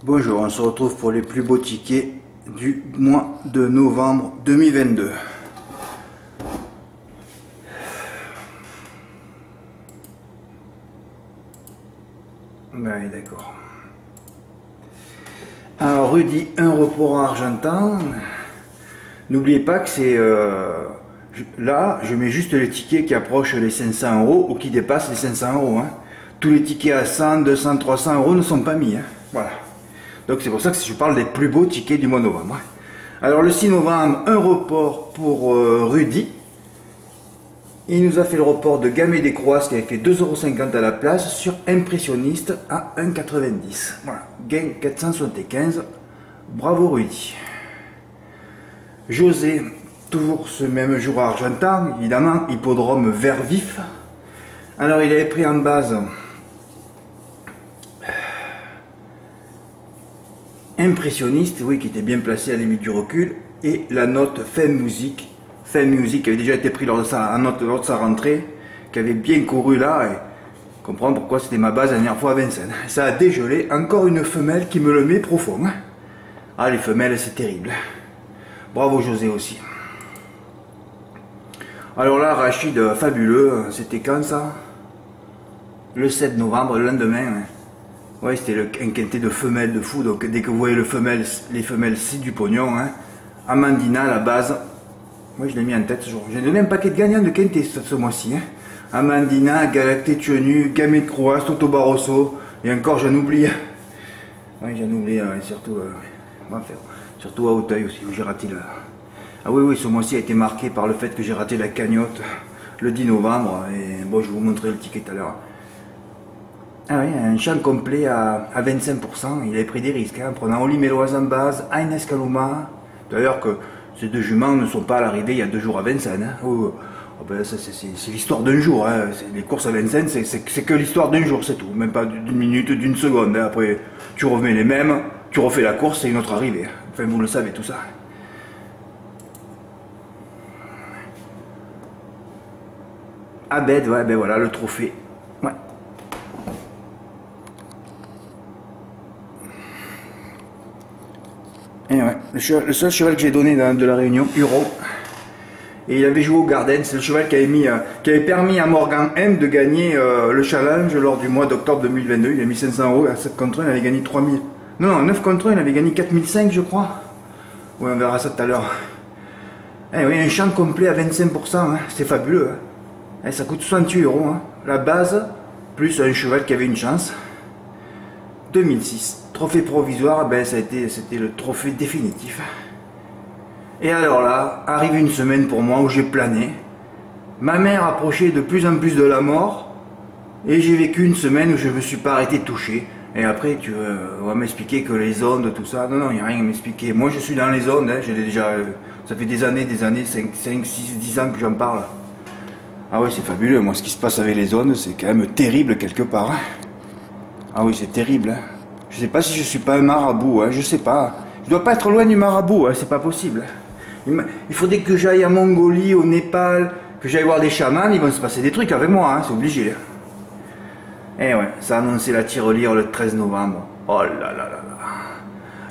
Bonjour, on se retrouve pour les plus beaux tickets du mois de novembre 2022. Ouais, d'accord. Alors Rudy, un report en argentin. N'oubliez pas que c'est... là, je mets juste les tickets qui approchent les 500 € ou qui dépassent les 500 €. Hein. Tous les tickets à 100, 200, 300 € ne sont pas mis. Hein. Voilà. Donc c'est pour ça que je parle des plus beaux tickets du mois de novembre. Alors le 6 novembre, un report pour Rudy. Il nous a fait le report de Gamay des Croases qui avait fait 2,50 € à la place sur Impressionniste à 1,90 €. Voilà, gain 475. Bravo Rudy. José, toujours ce même jour à Argentan, évidemment, hippodrome vert vif. Alors il avait pris en base Impressionniste, oui, qui était bien placé à la limite du recul, et la note Fin Musique qui avait déjà été pris lors de sa rentrée, qui avait bien couru là, et comprends pourquoi c'était ma base la dernière fois à Vincennes. Ça a dégelé, encore une femelle qui me le met profond. Hein. Ah, les femelles, c'est terrible. Bravo José aussi. Alors là, Rachid, fabuleux, c'était quand ça? Le 7 novembre, le lendemain. Hein. Ouais, c'était un quintet de femelles de fou, donc dès que vous voyez les femelles, c'est du pognon. Hein. Amandina, la base. Moi, je l'ai mis en tête ce jour. J'ai donné un paquet de gagnants de quintet ce mois-ci. Hein. Amandina, Galacté Tuenu, Gamay de Croix, Toto Barroso, et encore j'en oublie. Oui, j'en oublie, surtout, surtout à Auteuil aussi, où j'ai raté la... Ah oui, ce mois-ci a été marqué par le fait que j'ai raté la cagnotte le 10 novembre, et bon, je vais vous montrer le ticket tout à l'heure. Ah oui, un champ complet à 25%, il avait pris des risques, hein, en prenant Oli Méloise en base, Aines Kaluma. D'ailleurs que ces deux juments ne sont pas à l'arrivée il y a 2 jours à Vincennes. Hein. Oh, ben c'est l'histoire d'un jour, hein. Les courses à Vincennes, c'est que l'histoire d'un jour, c'est tout. Même pas d'une minute, d'une seconde. Hein. Après, tu remets les mêmes, tu refais la course, c'est une autre arrivée. Enfin, vous le savez tout ça. Abed, ouais, ben voilà, le trophée. Ouais. Et ouais, le seul cheval que j'ai donné de la Réunion, Huro. Et il avait joué au Garden, c'est le cheval qui avait permis à Morgan M de gagner le challenge lors du mois d'octobre 2022. Il a mis 500 € à 7 contre 1, il avait gagné 3000. Non, 9 contre 1, il avait gagné 4005 je crois. Ouais, on verra ça tout à l'heure. Eh oui, un champ complet à 25%, hein, c'est fabuleux. Hein. Eh, ça coûte 68 €. Hein. La base, plus un cheval qui avait une chance. 2006. Trophée provisoire, ben c'était le trophée définitif. Et alors là, arrive une semaine pour moi où j'ai plané. Ma mère approchait de plus en plus de la mort. Et j'ai vécu une semaine où je ne me suis pas arrêté de toucher. Et après, tu vas m'expliquer que les ondes, tout ça. Non, il n'y a rien à m'expliquer. Moi, je suis dans les ondes. Hein, j'ai déjà, ça fait des années, 5, 6, 10 ans que j'en parle. Ah ouais, c'est fabuleux. Moi, ce qui se passe avec les ondes, c'est quand même terrible quelque part. Hein. Ah oui, c'est terrible. Hein. Je sais pas si je suis pas un marabout. Hein, je sais pas. Je dois pas être loin du marabout. Hein, c'est pas possible. Il faudrait que j'aille en Mongolie, au Népal, que j'aille voir des chamans, ils vont se passer des trucs avec moi, hein, c'est obligé. Eh ouais, ça a annoncé la tirelire le 13 novembre. Oh là là là là.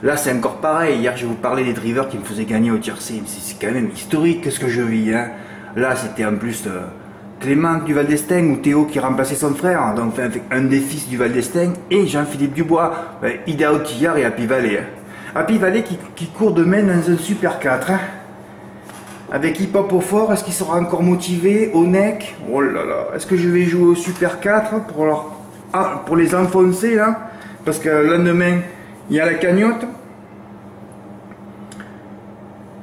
Là, c'est encore pareil. Hier, je vous parlais des drivers qui me faisaient gagner au tiercé. C'est quand même historique ce que je vis. Hein. Là, c'était en plus Clément du Val d'Estaing ou Théo qui remplaçait son frère. Donc, avec un des fils du Val d'Estaing et Jean-Philippe Dubois, Ida Outillard et Happy Valley. Hein. Happy Valley qui court demain dans un Super 4. Hein. Avec Hip Hop au fort, est-ce qu'il sera encore motivé au NEC? Oh là là, est-ce que je vais jouer au Super 4 pour les enfoncer là? Parce que le lendemain, il y a la cagnotte.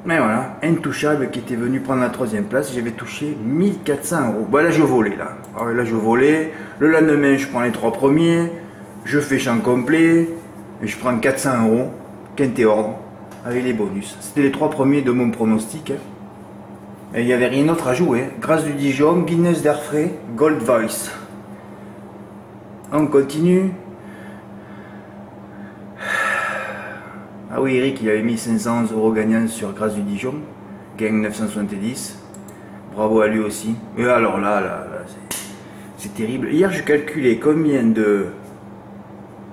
Mais voilà, Intouchable qui était venu prendre la 3e place, j'avais touché 1400 €. Bon là je volais là. Alors, là je volais, le lendemain je prends les 3 premiers, je fais champ complet, et je prends 400 €, quinté ordre, avec les bonus. C'était les 3 premiers de mon pronostic. Hein. Et il n'y avait rien d'autre à jouer. Grâce du Dijon, Guinness d'Airfray, Gold Voice. On continue. Ah oui, Eric, il avait mis 511 € gagnants sur Grâce du Dijon. Gagne 970. Bravo à lui aussi. Et alors là c'est terrible. Hier, je calculais combien de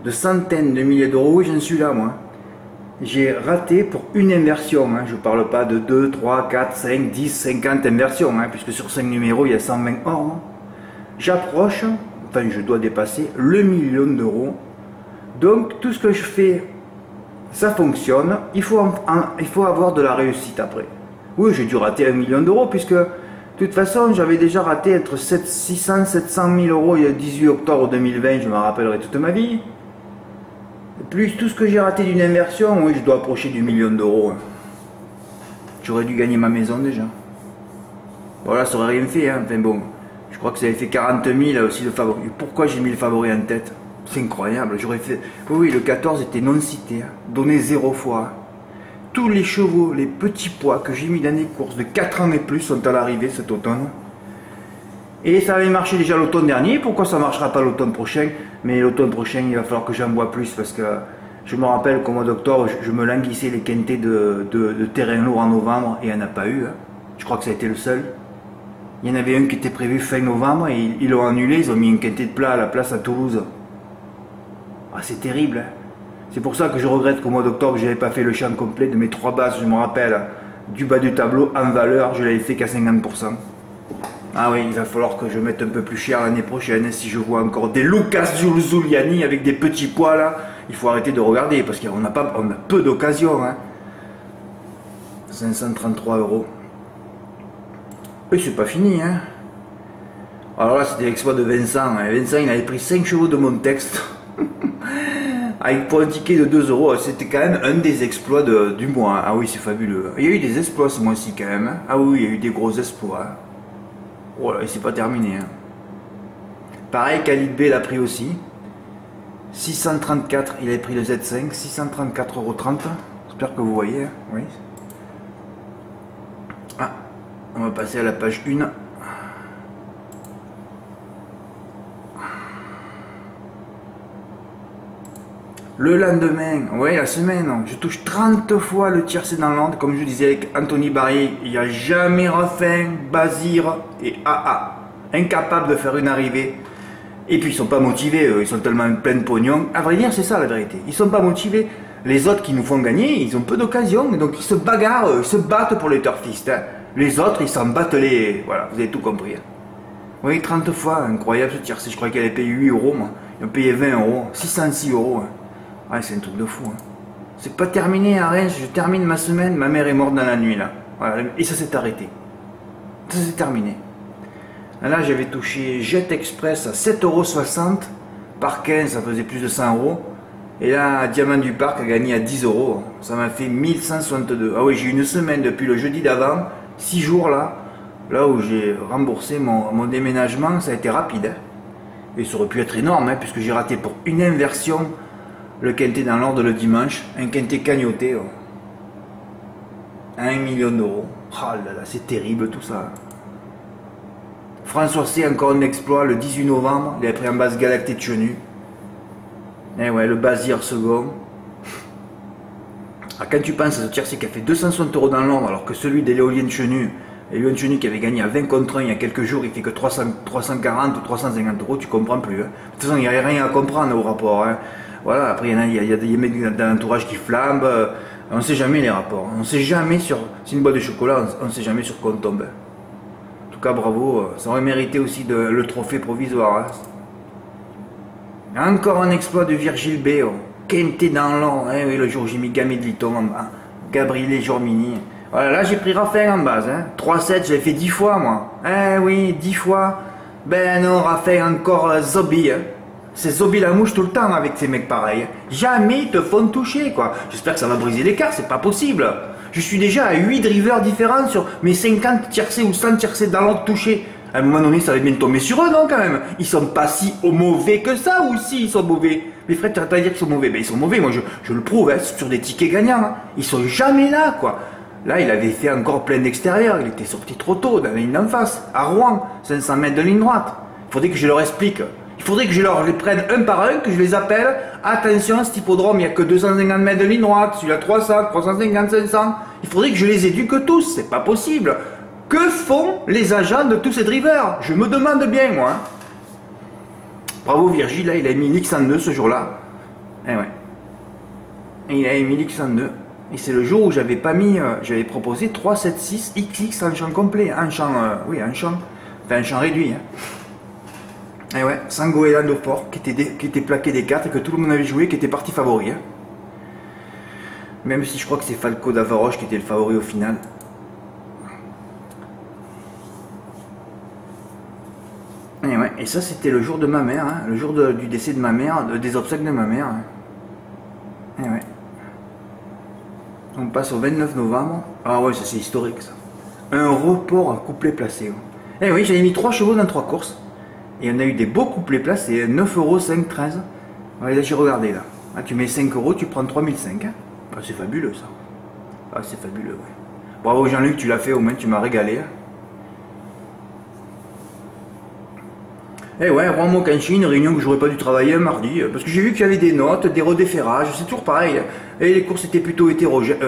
de centaines de milliers d'euros, oui, j'en suis là, moi. J'ai raté pour une inversion, hein. Je ne parle pas de 2, 3, 4, 5, 10, 50 inversions, hein, puisque sur 5 numéros, il y a 120 ordres. J'approche, enfin je dois dépasser le million d'euros. Donc tout ce que je fais, ça fonctionne, il faut avoir de la réussite après. Oui, j'ai dû rater 1 million d'euros, puisque de toute façon, j'avais déjà raté entre 600 700 000 euros il y a 18 octobre 2020, je me rappellerai toute ma vie. Plus tout ce que j'ai raté d'une inversion, oui, je dois approcher du million d'euros. J'aurais dû gagner ma maison déjà. Voilà, ça aurait rien fait, hein. Enfin bon, je crois que ça avait fait 40 000 aussi de favoris. Pourquoi j'ai mis le favori en tête? C'est incroyable, j'aurais fait... Oui, le 14 était non cité, hein. Donné 0 fois. Tous les chevaux, les petits poids que j'ai mis dans les courses de 4 ans et plus sont à l'arrivée cet automne. Et ça avait marché déjà l'automne dernier, pourquoi ça ne marchera pas l'automne prochain? Mais l'automne prochain, il va falloir que j'en bois plus, parce que je me rappelle qu'au mois d'octobre, je me languissais les quintés de terrain lourd en novembre, et il n'y en a pas eu. Hein. Je crois que ça a été le seul. Il y en avait un qui était prévu fin novembre, et ils l'ont annulé, ils ont mis un quintet de plat à la place à Toulouse. Ah, c'est terrible. Hein. C'est pour ça que je regrette qu'au mois d'octobre, je n'avais pas fait le champ complet de mes 3 bases, je me rappelle, du bas du tableau en valeur, je l'avais fait qu'à 50%. Ah oui, il va falloir que je mette un peu plus cher l'année prochaine. Si je vois encore des Lucas Giuliani avec des petits poids là, il faut arrêter de regarder parce qu'on a peu d'occasions. Hein. 533 euros. Et c'est pas fini. Hein. Alors là, c'était l'exploit de Vincent. Vincent, il avait pris 5 chevaux de mon texte. Pour un ticket de 2 euros, c'était quand même un des exploits du mois. Ah oui, c'est fabuleux. Il y a eu des exploits ce mois-ci quand même. Ah oui, il y a eu des gros exploits. Voilà, et c'est pas terminé. Hein. Pareil, Khalid B l'a pris aussi. 634, il avait pris le Z5, 634,30 €. J'espère que vous voyez. Hein. Oui. Ah, on va passer à la page 1. Le lendemain, ouais, la semaine, je touche 30 fois le tiercé dans l'ordre, comme je disais avec Anthony Barrier, il n'y a jamais Raffin, Bazir et AA, incapables de faire une arrivée. Et puis ils sont pas motivés, ils sont tellement plein de pognon. À vrai dire, c'est ça la vérité, ils sont pas motivés. Les autres qui nous font gagner, ils ont peu d'occasions, donc ils se bagarrent, ils se battent pour les turfistes. Hein. Les autres, ils s'en battent les... Voilà, vous avez tout compris. Hein. Oui, 30 fois, incroyable ce tiercé, je crois qu'elle avait payé 8 euros, moi. Ils ont payé 20 euros, 606 euros. Hein. Ouais, c'est un truc de fou. Hein. C'est pas terminé à Reims, je termine ma semaine, ma mère est morte dans la nuit là. Voilà, et ça s'est arrêté. Ça s'est terminé. Là, j'avais touché Jet Express à 7,60 € par 15, ça faisait plus de 100 €. Et là, Diamant du Parc a gagné à 10 €. Ça m'a fait 1162. Ah oui, j'ai eu une semaine depuis le jeudi d'avant, 6 jours là où j'ai remboursé mon déménagement, ça a été rapide. Hein. Et ça aurait pu être énorme, hein, puisque j'ai raté pour une inversion. Le quintet dans l'ordre le dimanche, un quintet cagnoté, 1 million d'euros. Oh là là, c'est terrible tout ça. François C, encore un exploit, le 18 novembre, il a pris en base Galacté de Chenu. Et ouais, le Bazir second. Alors quand tu penses à ce tiercé qui a fait 260 € dans l'ordre, alors que celui de l'éolien de Chenu, l'éolien de Chenu qui avait gagné à 20 contre 1 il y a quelques jours, il fait que 340 ou 350 €, tu comprends plus. Hein. De toute façon, il n'y a rien à comprendre au rapport. Hein. Voilà, après il y a des mecs dans l'entourage qui flambent, on ne sait jamais les rapports, on ne sait jamais sur, c'est une boîte de chocolat, on ne sait jamais sur quoi on tombe. En tout cas bravo, ça aurait mérité aussi le trophée provisoire. Hein. Encore un exploit de Virgile B, quinté dans l'an, hein, oui, le jour où j'ai mis Gamé de Liton en bas, Gabriel Jormini, voilà, là j'ai pris Raphaël en base, hein. 3-7, j'avais fait 10 fois moi, eh oui, 10 fois, ben non, Raphaël encore Zobi, hein. C'est Zobi la mouche tout le temps avec ces mecs pareils. Jamais ils te font toucher quoi. J'espère que ça va briser l'écart, c'est pas possible. Je suis déjà à 8 drivers différents sur mes 50 tiercés ou 100 tiercés dans l'ordre touché. À un moment donné, ça va bien tomber sur eux, non quand même. Ils sont pas si mauvais que ça ou si ils sont mauvais. Mais frère, tu vas pas dire qu'ils sont mauvais. Ben ils sont mauvais, moi je le prouve, hein, sur des tickets gagnants. Hein. Ils sont jamais là quoi. Là, il avait fait encore plein d'extérieur. Il était sorti trop tôt dans la ligne d'en face, à Rouen, 500 mètres de ligne droite. Il faudrait que je leur explique. Il faudrait que je les prenne un par un, que je les appelle. Attention, cet hippodrome, il n'y a que 250 mètres de ligne droite. Celui-là, 300, 350, 500. Il faudrait que je les éduque tous. C'est pas possible. Que font les agents de tous ces drivers? Je me demande bien, moi. Bravo Virgile, là, il a mis l'X102 ce jour-là. Eh ouais. Et il avait mis l'X102. Et c'est le jour où j'avais pas mis, j'avais proposé 376 XX en champ complet, en champ, oui, en champ, enfin un champ réduit. Hein. Et ouais, sans goéland au port, qui était plaqué des 4 et que tout le monde avait joué, qui était parti favori. Hein. Même si je crois que c'est Falco d'Avaroche qui était le favori au final. Et ouais, et ça c'était le jour de ma mère, hein, le jour du décès de ma mère, des obsèques de ma mère. Hein. Et ouais. On passe au 29 novembre. Ah ouais, ça c'est historique ça. Un report à couplet placé. Ouais. Eh oui, j'avais mis 3 chevaux dans 3 courses. Et on a eu des beaux couplets placés. 9 euros, 5, 13. Ouais, là j'ai regardé là. Ah, tu mets 5 euros, tu prends 3005. Hein. Ah, c'est fabuleux ça. Ah, c'est fabuleux, ouais. Bravo Jean-Luc, tu l'as fait au moins, tu m'as régalé. Hein. Eh ouais, Rouen Canchi, une réunion que j'aurais pas dû travailler un mardi, parce que j'ai vu qu'il y avait des notes, des redéferrages, c'est toujours pareil. Et les courses étaient plutôt hétérogènes.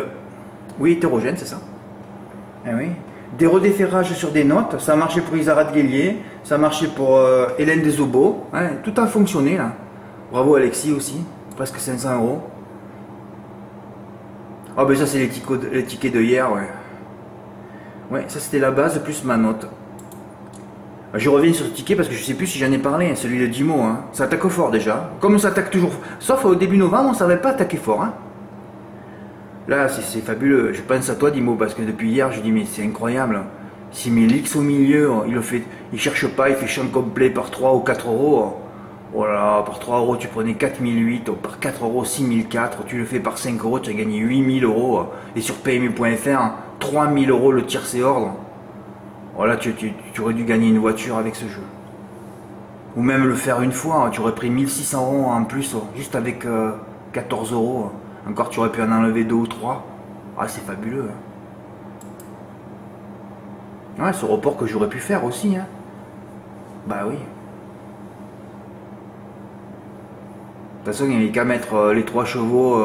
Oui, hétérogènes, c'est ça. Eh oui. Des redéferrages sur des notes, ça a marché pour Isara de Guélier, ça a marché pour Hélène Desobos, hein, tout a fonctionné là. Bravo Alexis aussi, presque 500 euros. Ah ben ça c'est les tickets de hier, ouais. Ouais, ça c'était la base plus ma note. Je reviens sur ce ticket parce que je sais plus si j'en ai parlé, hein, celui de Dimo. Hein. Ça attaque fort déjà. Comme ça attaque toujours. Sauf au début novembre, on ne savait pas attaquer fort. Hein. Là, c'est fabuleux. Je pense à toi, Dimo, parce que depuis hier, je dis, mais c'est incroyable. S'il met l'X au milieu, il cherche pas, il fait champ complet par 3 ou 4 euros. Voilà, par 3 euros, tu prenais 4008, par 4 euros, 6004. Tu le fais par 5 euros, tu as gagné 8000 euros. Et sur PMU.fr, 3000 euros le tiercé ordre. Voilà, tu aurais dû gagner une voiture avec ce jeu. Ou même le faire une fois, tu aurais pris 1600 euros en plus, juste avec 14 euros. Encore, tu aurais pu en enlever 2 ou 3. Ah, c'est fabuleux. Hein. Ouais, ce report que j'aurais pu faire aussi. Hein. Bah oui. De toute façon, il n'y avait qu'à mettre les 3 chevaux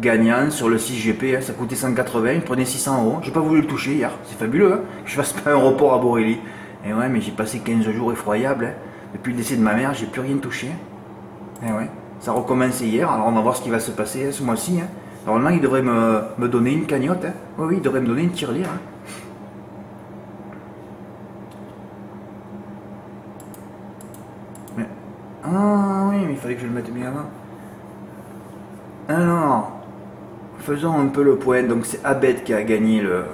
gagnants sur le 6GP. Hein. Ça coûtait 180, il prenait 600 euros. J'ai pas voulu le toucher hier. C'est fabuleux. Hein. Que je fasse pas un report à Borelli. Et ouais, mais j'ai passé 15 jours effroyables. Hein. Depuis le décès de ma mère, j'ai plus rien touché. Et ouais. Ça recommence hier, alors on va voir ce qui va se passer hein, ce mois-ci. Hein. Normalement, il devrait me donner une cagnotte. Hein. Oui, oui, il devrait me donner une tirelire. Hein. Mais... Ah oui, mais il fallait que je le mette bien avant. Alors, faisons un peu le point. Donc c'est Abed qui a gagné le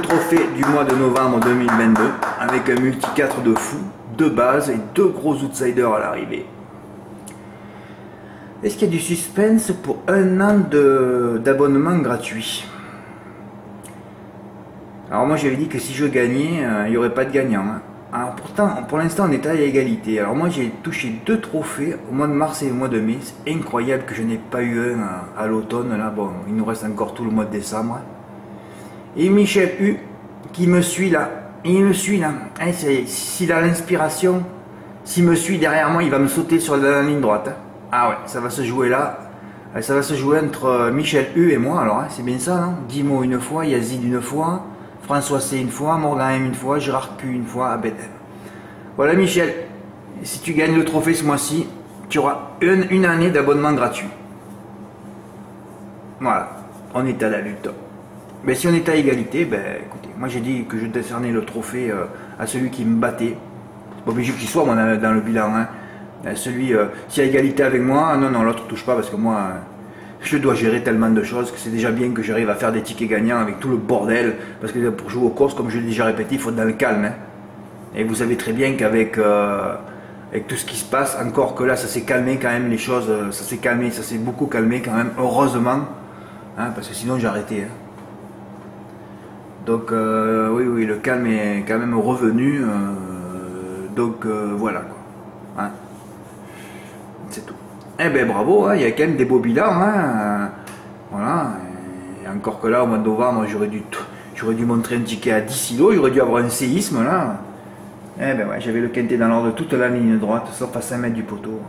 trophée du mois de novembre 2022 avec un multi 4 de fou. 2 bases et 2 gros outsiders à l'arrivée. Est-ce qu'il y a du suspense pour 1 an d'abonnement gratuit? Alors moi j'avais dit que si je gagnais, il n'y aurait pas de gagnant. Hein. Alors pourtant, pour l'instant on est à égalité. Alors moi j'ai touché 2 trophées au mois de mars et au mois de mai. C'est incroyable que je n'ai pas eu un à l'automne. Là, bon, il nous reste encore tout le mois de décembre. Et Michel U qui me suit là. Il me suit là, hein, s'il a l'inspiration, s'il me suit derrière moi, il va me sauter sur la ligne droite. Hein. Ah ouais, ça va se jouer là, ça va se jouer entre Michel U et moi, alors hein, c'est bien ça, non? Dimo une fois, Yazid une fois, François C une fois, Morgan M une fois, Gérard Q une fois, Abed. Voilà Michel, si tu gagnes le trophée ce mois-ci, tu auras une année d'abonnement gratuit. Voilà, on est à la lutte. Mais si on est à égalité, ben écoutez, moi j'ai dit que je décernais le trophée à celui qui me battait. C'est pas obligé qu'il soit moi dans le bilan. Hein. Celui, s'il y a égalité avec moi, non, non, l'autre touche pas parce que moi, je dois gérer tellement de choses que c'est déjà bien que j'arrive à faire des tickets gagnants avec tout le bordel. Parce que pour jouer aux courses, comme je l'ai déjà répété, il faut être dans le calme. Hein. Et vous savez très bien qu'avec avec tout ce qui se passe, encore que là, ça s'est calmé quand même les choses, ça s'est calmé, ça s'est beaucoup calmé quand même, heureusement. Hein, parce que sinon j'ai arrêté. Hein. Donc oui, oui, le calme est quand même revenu. Donc voilà quoi. Hein. C'est tout. Eh ben bravo, hein, il y a quand même des beaux bilans. Hein. Voilà. Et encore que là, au mois de novembre, j'aurais dû montrer un ticket à 10 silos, j'aurais dû avoir un séisme là. Eh ben ouais, j'avais le quintet dans l'ordre toute la ligne droite, sauf à 5 mètres du poteau.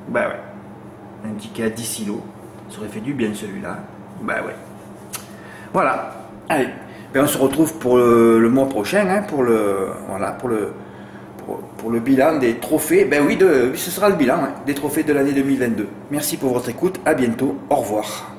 Bah ouais. Un ticket à 10 silos. Ça aurait fait du bien celui-là. Bah ouais. Voilà. Allez. Et on se retrouve pour le mois prochain, hein, pour le pour le bilan des trophées. Ben oui, ce sera le bilan, hein, des trophées de l'année 2022. Merci pour votre écoute, à bientôt, au revoir.